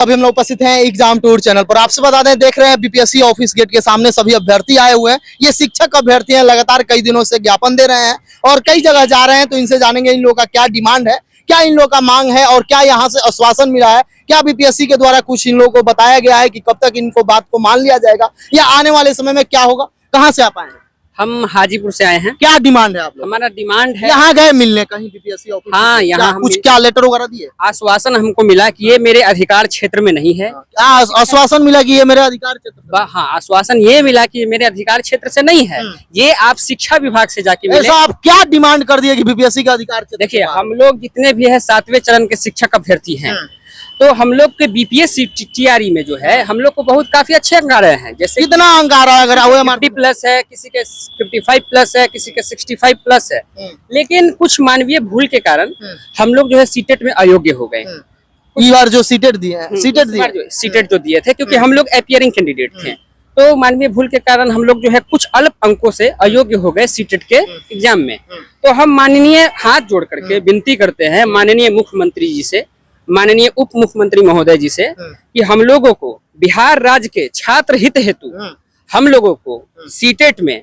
अभी हम लोग उपस्थित हैं एग्जाम टूर चैनल पर। आपसे बता दें, देख रहे हैं बीपीएससी ऑफिस गेट के सामने सभी अभ्यर्थी आए हुए हैं। ये शिक्षक अभ्यर्थी हैं, लगातार कई दिनों से ज्ञापन दे रहे हैं और कई जगह जा रहे हैं। तो इनसे जानेंगे इन लोगों का क्या डिमांड है, क्या इन लोगों का मांग है और क्या यहाँ से आश्वासन मिला है, क्या बीपीएससी के द्वारा कुछ इन लोगों को बताया गया है कि कब तक इनको बात को मान लिया जाएगा या आने वाले समय में क्या होगा। कहाँ से आप आए हैं? हम हाजीपुर से आए हैं। क्या डिमांड है आप लोग? हमारा डिमांड है, यहाँ गए मिलने कहीं बीपीएससी ऑफिस? हाँ, यहाँ कुछ क्या लेटर वगैरह दिए? आश्वासन हमको मिला कि ये मेरे अधिकार क्षेत्र में नहीं है। क्या आश्वासन मिला कि ये मेरे अधिकार क्षेत्र में? हाँ, आश्वासन ये मिला कि ये मेरे अधिकार क्षेत्र से नहीं है। ये आप शिक्षा विभाग से जाके मिले। ऐसा आप क्या डिमांड कर दिए कि बीपीएससी का अधिकार क्षेत्र? देखिए, हम लोग जितने भी है 7वें चरण के शिक्षक अभ्यर्थी हैं, तो हम लोग के बीपीएससी टीआरई में जो है हम लोग को बहुत काफी अच्छे अंक आ रहे हैं। जैसे कितना अंक आ रहा है? अगर 50+ है, किसी के 55+ है, किसी के 65+ है। लेकिन कुछ मानवीय भूल के कारण हम लोग जो है सीटेट में अयोग्य हो गए। इस बार जो सीटेट दिए हैं, सीटेट जो दिए थे, क्योंकि हम लोग अपीयरिंग कैंडिडेट थे, तो मानवीय भूल के कारण हम लोग जो है कुछ अल्प अंकों से अयोग्य हो गए सीटेट के एग्जाम में। तो हम माननीय हाथ जोड़ करके विनती करते हैं माननीय मुख्यमंत्री जी से, माननीय उप मुख्यमंत्री महोदय जी से, कि हम लोगों को बिहार राज्य के छात्र हित हेतु हम लोगों को सीटेट में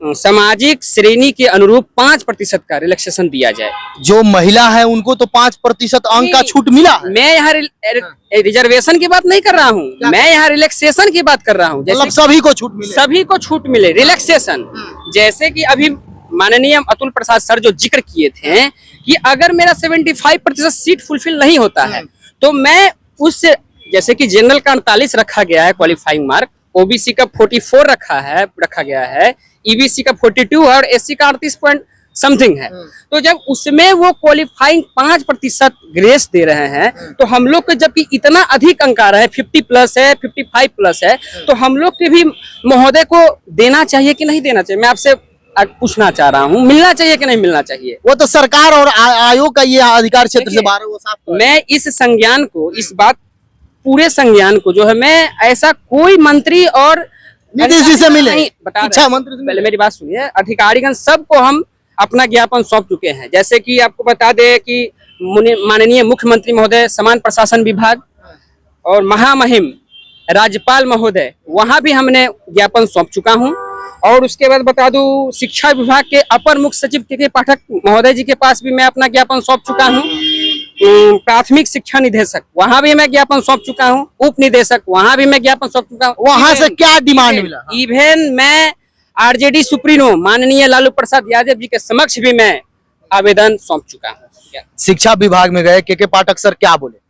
सामाजिक श्रेणी के अनुरूप 5% का रिलैक्सेशन दिया जाए। जो महिला है उनको तो 5% अंक का छूट मिला। मैं यहाँ रिजर्वेशन की बात नहीं कर रहा हूँ, मैं यहाँ रिलैक्सेशन की बात कर रहा हूँ। मतलब सभी को छूट मिले? सभी को छूट मिले, रिलैक्सेशन। जैसे कि अभी माननीय अतुल प्रसाद सर जो जिक्र किए थे कि अगर मेरा 75% सीट फुलफिल नहीं होता है तो मैं उससे, जैसे कि जनरल का 48 रखा गया है क्वालिफाइंग मार्क, ओबीसी का 44 रखा गया है, ईबीसी का 42 है और एससी का 38 पॉइंट समथिंग है। तो जब उसमें वो क्वालिफाइंग 5% ग्रेस दे रहे हैं, तो हम लोग को जबकि इतना अधिक अंक आ रहा है, 50+ है, 55+ है, तो हम लोग के भी महोदय को देना चाहिए कि नहीं देना चाहिए? मैं आपसे पूछना चाह रहा हूँ, मिलना चाहिए कि नहीं मिलना चाहिए? वो तो सरकार और आयोग का ये अधिकार क्षेत्र से बाहर है, वो साफ। मैं इस संज्ञान को, इस बात पूरे संज्ञान को जो है, मैं ऐसा कोई मंत्री और नीतीश जी से मिले, अच्छा मंत्री से, पहले मेरी बात सुनिए, अधिकारीगण सबको हम अपना ज्ञापन सौंप चुके हैं। जैसे कि आपको बता दे कि माननीय मुख्यमंत्री महोदय, समान प्रशासन विभाग और महामहिम राज्यपाल महोदय, वहां भी हमने ज्ञापन सौंप चुका हूं। और उसके बाद बता दूं, शिक्षा विभाग के अपर मुख्य सचिव के पाठक महोदय जी के पास भी मैं अपना ज्ञापन सौंप चुका हूं। प्राथमिक शिक्षा निदेशक, वहां भी मैं ज्ञापन सौंप चुका हूं। उप निदेशक, वहां भी मैं ज्ञापन सौंप चुका हूं। वहां से क्या डिमांड मिला? इवन मैं आरजेडी सुप्रीमो माननीय लालू प्रसाद यादव जी के समक्ष भी मैं आवेदन सौंप चुका हूँ। शिक्षा विभाग में गए, के पाठक सर क्या बोले?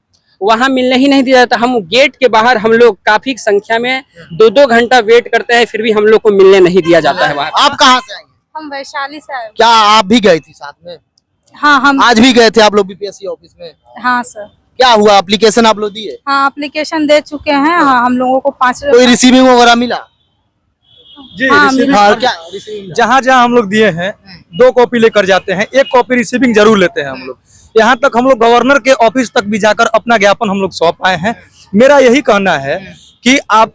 वहां मिलने ही नहीं दिया जाता। हम गेट के बाहर हम लोग काफी संख्या में 2-2 घंटा वेट करते हैं, फिर भी हम लोग को मिलने नहीं दिया जाता है। वहाँ आप कहाँ से आए? हम वैशाली से आए। क्या आप भी गए थी साथ में? हाँ, हम आज भी गए थे आप लोग बीपीएससी ऑफिस में? हाँ सर। क्या हुआ, एप्लीकेशन आप लोग दिए? हाँ, एप्लीकेशन दे चुके हैं। हाँ, हम लोगों को 5 कोई रिसीविंग वगैरह मिला? जी, हाँ, जहाँ जहाँ हम लोग दिए हैं 2 कॉपी लेकर जाते हैं, 1 कॉपी रिसीविंग जरूर लेते हैं हम लोग। यहाँ तक हम लोग गवर्नर के ऑफिस तक भी जाकर अपना ज्ञापन हम लोग सौंप आए हैं। मेरा यही कहना है कि आप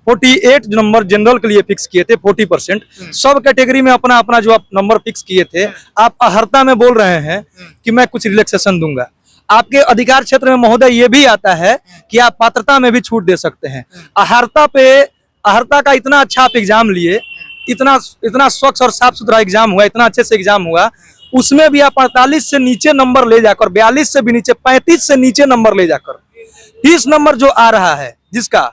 48 नंबर जनरल के लिए फिक्स किए थे, 40%, सब कैटेगरी में अपना अपना जो आप नंबर फिक्स किए थे, आप अहर्ता में बोल रहे हैं कि मैं कुछ रिलैक्सेशन दूंगा। आपके अधिकार क्षेत्र में महोदय ये भी आता है कि आप पात्रता में भी छूट दे सकते हैं। अहर्ता का इतना अच्छा आप एग्जाम लिए, इतना स्वच्छ और साफ सुथरा एग्जाम हुआ, इतना अच्छे से एग्जाम हुआ, उसमें भी आप 48 से नीचे नंबर ले जाकर, 42 से भी नीचे, 35 से नीचे नंबर ले जाकर 30 नंबर जो आ रहा है जिसका,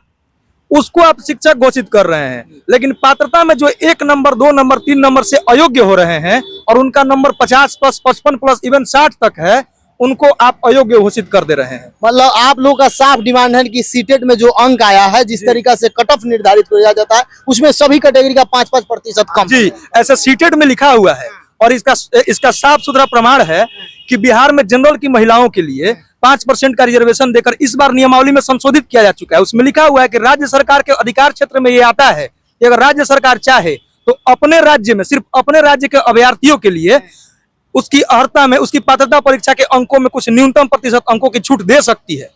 उसको आप शिक्षक घोषित कर रहे हैं। लेकिन पात्रता में जो 1 नंबर, 2 नंबर, 3 नंबर से अयोग्य हो रहे हैं और उनका नंबर 50+, 55+, इवन 60 तक है, उनको आप अयोग्य घोषित कर दे रहे हैं। मतलब आप लोगों का साफ डिमांड है कि सीटेट में जो अंक आया है, जिस तरीका से कट ऑफ निर्धारित किया जाता है, उसमें सभी कैटेगरी का 5-5% कम। जी, ऐसा सीटेट में लिखा हुआ है और इसका साफ सुथरा प्रमाण है कि बिहार में जनरल की महिलाओं के लिए 5% का रिजर्वेशन देकर इस बार नियमावली में संशोधित किया जा चुका है। उसमें लिखा हुआ है कि राज्य सरकार के अधिकार क्षेत्र में ये आता है कि अगर राज्य सरकार चाहे तो अपने राज्य में, सिर्फ अपने राज्य के अभ्यर्थियों के लिए उसकी अर्हता में, उसकी पात्रता परीक्षा के अंकों में कुछ न्यूनतम प्रतिशत अंकों की छूट दे सकती है।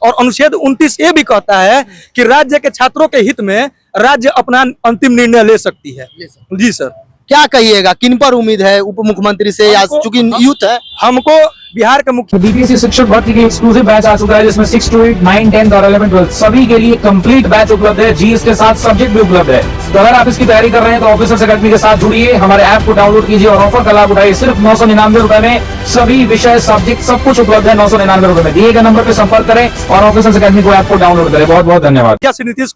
और अनुच्छेद 29 ये भी कहता है कि राज्य के छात्रों के हित में राज्य अपना अंतिम निर्णय ले सकती है। जी सर, क्या कहिएगा, किन पर उम्मीद है उप मुख्यमंत्री से, या चूंकि यूथ है? हमको बिहार के मुख्य बीपीएससी शिक्षक भर्ती की एक्सक्लूसिव बैच आ चुका है जिसमें 6 to 8, 9, 10 और 11, 12 सभी के लिए कंप्लीट बैच उपलब्ध है। जीएस के साथ सब्जेक्ट भी उपलब्ध है। तो अगर आप इसकी तैयारी कर रहे हैं तो ऑफिसर्स अकेडमी के साथ जुड़िए, हमारे ऐप को डाउनलोड कीजिए और ऑफर का लाभ उठाइए। सिर्फ 999 रुपए में सभी विषय सब्जेक्ट सब कुछ उपलब्ध है। 999 रुपए में दिए गए नंबर पर संपर्क करें और ऑफिसर्स अकेडमी को ऐप को डाउनलोड करें। बहुत बहुत धन्यवाद। श्री नीतीश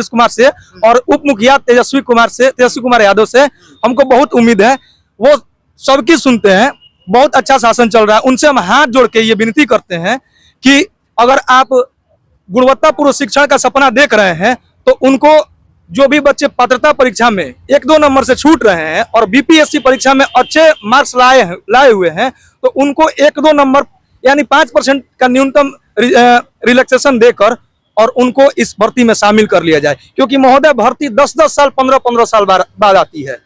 कुमार से और उप मुखिया तेजस्वी कुमार यादव से हमको बहुत उम्मीद है। वो सबकी सुनते हैं, बहुत अच्छा शासन चल रहा है। उनसे हम हाथ जोड़ के ये विनती करते हैं कि अगर आप गुणवत्तापूर्ण शिक्षण का सपना देख रहे हैं तो उनको जो भी बच्चे पात्रता परीक्षा में 1-2 नंबर से छूट रहे हैं और बीपीएससी परीक्षा में अच्छे मार्क्स लाए हुए हैं तो उनको 1-2 नंबर यानी 5% का न्यूनतम रिलैक्सेशन देकर और उनको इस भर्ती में शामिल कर लिया जाए, क्योंकि महोदय भर्ती 10-10 साल 15-15 साल बाद आती है।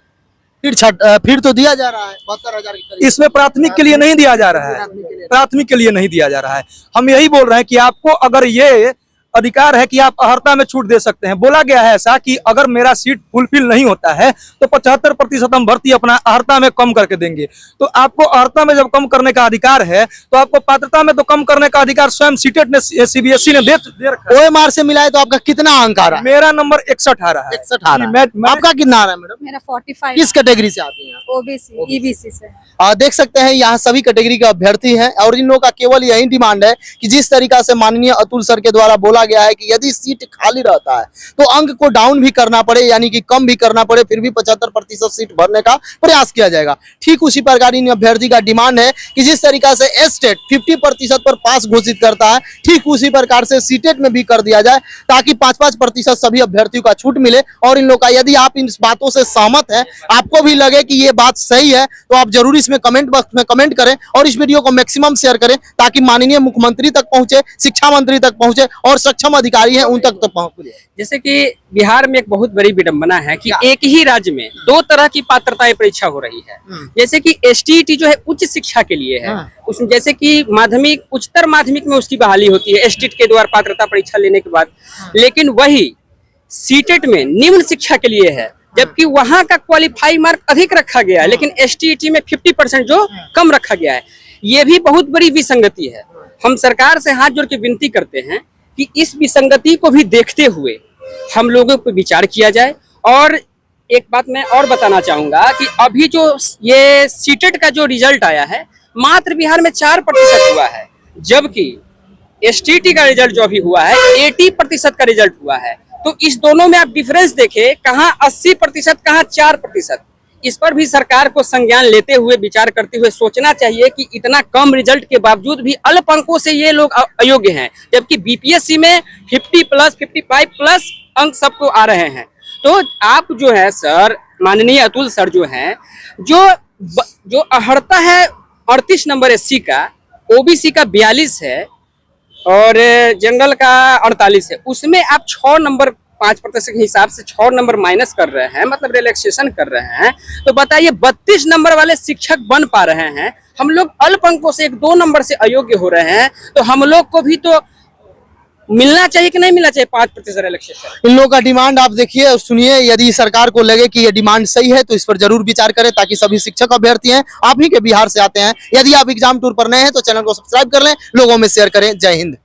फिर तो दिया जा रहा है 72,000 के करीब। इसमें प्राथमिक के लिए नहीं दिया जा रहा है, प्राथमिक के लिए नहीं दिया जा रहा है। हम यही बोल रहे हैं कि आपको अगर ये अधिकार है कि आप अहर्ता में छूट दे सकते हैं। बोला गया है ऐसा कि अगर मेरा सीट फुलफिल नहीं होता है तो 75% हम भर्ती अपना अहर्ता में कम करके देंगे। तो आपको अहर्ता में जब कम करने का अधिकार है तो आपको पात्रता में तो कम करने का अधिकार स्वयं सीटेट ने, सीबीएसई ने दे रखा है। OMR से मिला है तो आपका कितना अंक आ रहा है? मेरा नंबर 61 आ रहा है। 61 आ रहा है। मैं आपका कितना आ रहा है मैडम? मेरा 45 किस कैटेगरी से आती हैं? ओबीसी ईबीसी से। देख सकते हैं यहाँ सभी कैटेगरी के अभ्यर्थी हैं और इन लोगों का केवल यही डिमांड है कि जिस तरीका से माननीय अतुल सर के द्वारा बोला गया है कि यदि सीट खाली रहता है तो अंक को डाउन भी करना पड़े, यानी कि कम भी करना पड़े, फिर भी 75% सीट भरने का प्रयास किया जाएगा। ठीक उसी प्रकार इन अभ्यर्थी का डिमांड है कि जिस तरीका से एस्टेट 50% पर पास घोषित करता है, ठीक उसी प्रकार से सीटेट में भी कर दिया जाए ताकि 5-5% सभी अभ्यर्थियों का छूट मिले। और इन लोग का यदि आप इन बातों से सहमत हैं, आपको भी लगे कि ये बात सही है, तो आप जरूर इसमें कमेंट बॉक्स में कमेंट करें और इस वीडियो को मैक्सिमम शेयर करें ताकि माननीय मुख्यमंत्री तक पहुंचे, शिक्षा मंत्री तक पहुंचे और सक्षम अधिकारी हैं उन तक तो पहुंचे। जैसे कि बिहार में एक बहुत बड़ी विडंबना है कि एक ही राज्य में 2 तरह की पात्रता परीक्षा हो रही है। जैसे कि एसटीईटी जो है उच्च शिक्षा के लिए है, उसमें जैसे कि माध्यमिक उच्चतर माध्यमिक में उसकी बहाली होती है एसटीईटी के द्वारा पात्रता परीक्षा लेने के बाद, लेकिन वही सीटेट में निम्न शिक्षा के लिए है, जबकि वहां का क्वालिफाई मार्क अधिक रखा गया है लेकिन एसटीईटी में 50% जो कम रखा गया है। ये भी बहुत बड़ी विसंगति है। हम सरकार से हाथ जोड़ के विनती करते हैं कि इस विसंगति को भी देखते हुए हम लोगों पर विचार किया जाए। और एक बात मैं और बताना चाहूंगा कि अभी जो ये सीटेट का जो रिजल्ट आया है मात्र बिहार में 4% हुआ है, जबकि एसटीईटी का रिजल्ट जो अभी हुआ है 80% का रिजल्ट हुआ है। तो इस दोनों में आप डिफरेंस देखें, कहाँ 80%, कहाँ 4%। इस पर भी सरकार को संज्ञान लेते हुए विचार करते हुए सोचना चाहिए कि इतना कम रिजल्ट के बावजूद भी अल्प अंकों से ये लोग अयोग्य हैं, जबकि बीपीएससी में 50+, 55+ अंक सबको आ रहे हैं। तो आप जो है सर, माननीय अतुल सर जो हैं, जो अहर्ता है 38 नंबर एससी का, ओबीसी का 42 है और जनरल का 48 है, उसमें आप 6 नंबर 5% के हिसाब से 6 नंबर माइनस कर रहे हैं, मतलब रिलैक्सेशन कर रहे हैं। तो बताइए 32 नंबर वाले शिक्षक बन पा रहे हैं, हम लोग अल्प अंकों से 1-2 नंबर से अयोग्य हो रहे हैं। तो हम लोग को भी तो मिलना चाहिए कि नहीं मिलना चाहिए 5% रिलैक्सेशन? इन लोगों का डिमांड आप देखिए और सुनिए। यदि सरकार को लगे कि ये डिमांड सही है तो इस पर जरूर विचार करें ताकि सभी शिक्षक अभ्यर्थी हैं, आप ही के बिहार से आते हैं। यदि आप एग्जाम टूर पर नए हैं तो चैनल को सब्सक्राइब कर लें, लोगों में शेयर करें। जय हिंद।